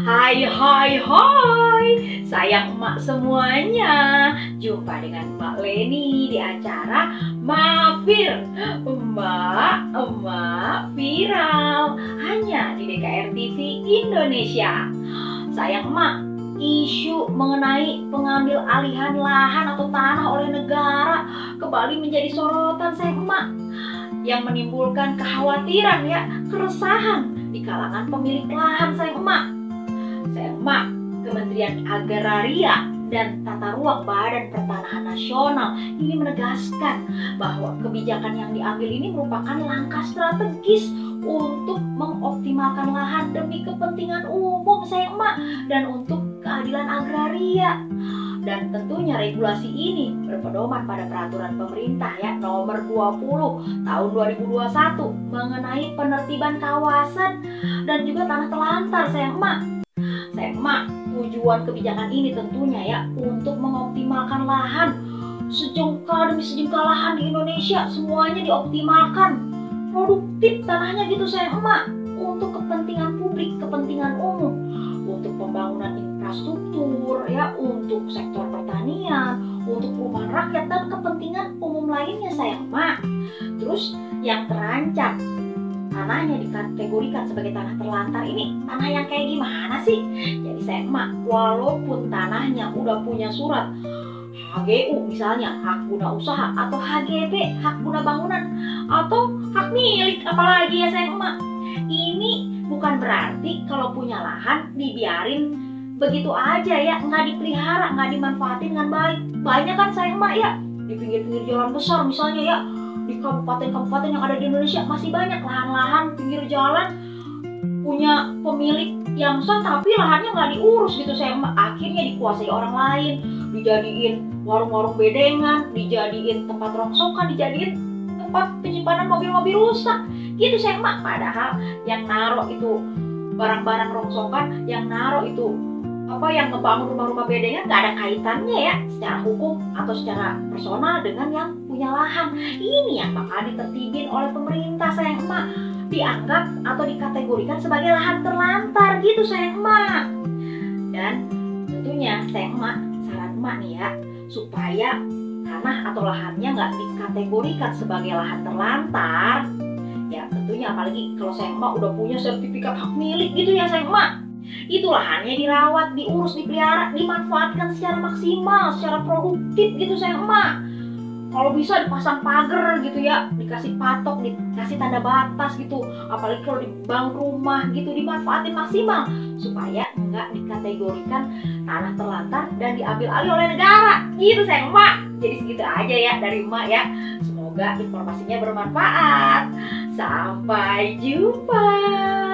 Hai, sayang emak semuanya. Jumpa dengan Mbak Leni di acara Mafir. Emak viral hanya di DKR TV Indonesia. Sayang emak, isu mengenai pengambil alihan lahan atau tanah oleh negara kembali menjadi sorotan sayang emak, yang menimbulkan kekhawatiran keresahan di kalangan pemilik lahan sayang emak. Sayang emak, Kementerian Agraria dan Tata Ruang Badan Pertanahan Nasional ini menegaskan bahwa kebijakan yang diambil ini merupakan langkah strategis untuk mengoptimalkan lahan demi kepentingan umum sayang emak dan untuk keadilan agraria. Dan tentunya regulasi ini berpedoman pada peraturan pemerintah nomor 20 tahun 2021 mengenai penertiban kawasan dan juga tanah telantar sayang emak. Sayang emak, tujuan kebijakan ini tentunya untuk mengoptimalkan lahan. Sejengkal demi sejengkal lahan di Indonesia semuanya dioptimalkan, produktif tanahnya gitu sayang emak, untuk kepentingan publik, kepentingan umum, untuk pembangunan infrastruktur untuk sektor pertanian, untuk perumahan rakyat dan kepentingan umum lainnya sayang emak. Terus yang terancam tanahnya dikategorikan sebagai tanah terlantar ini tanah yang kayak gimana sih? Jadi sayang emak, walaupun tanahnya udah punya surat HGU misalnya, hak guna usaha, atau HGB, hak guna bangunan, atau hak milik apalagi sayang emak, ini bukan berarti kalau punya lahan dibiarin begitu aja nggak dipelihara, nggak dimanfaatin dengan baik. Banyak kan sayang emak di pinggir-pinggir jalan besar misalnya di kabupaten-kabupaten yang ada di Indonesia masih banyak lahan-lahan pinggir jalan punya pemilik yang sah tapi lahannya nggak diurus gitu sayang emak. Akhirnya dikuasai orang lain, dijadiin warung-warung bedengan, dijadiin tempat rongsokan, dijadiin tempat penyimpanan mobil-mobil rusak gitu sayang emak. Padahal yang naruh itu barang-barang rongsokan, yang naruh itu yang ngebangun rumah-rumah bedengan nggak ada kaitannya secara hukum atau secara personal dengan yang punya lahan. Ini yang bakal ditertibin oleh pemerintah sayang emak, dianggap atau dikategorikan sebagai lahan terlantar gitu sayang emak. Dan tentunya sayang emak, saran emak nih supaya tanah atau lahannya nggak dikategorikan sebagai lahan terlantar, tentunya apalagi kalau sayang emak udah punya sertifikat hak milik gitu sayang emak, itu lahannya dirawat, diurus, dipelihara, dimanfaatkan secara maksimal, secara produktif gitu sayang emak. Kalau bisa dipasang pagar gitu dikasih patok, dikasih tanda batas gitu. Apalagi kalau dibangun rumah gitu, dimanfaatin maksimal supaya nggak dikategorikan tanah terlantar dan diambil alih oleh negara gitu sayang emak. Jadi segitu aja dari emak Semoga informasinya bermanfaat. Sampai jumpa.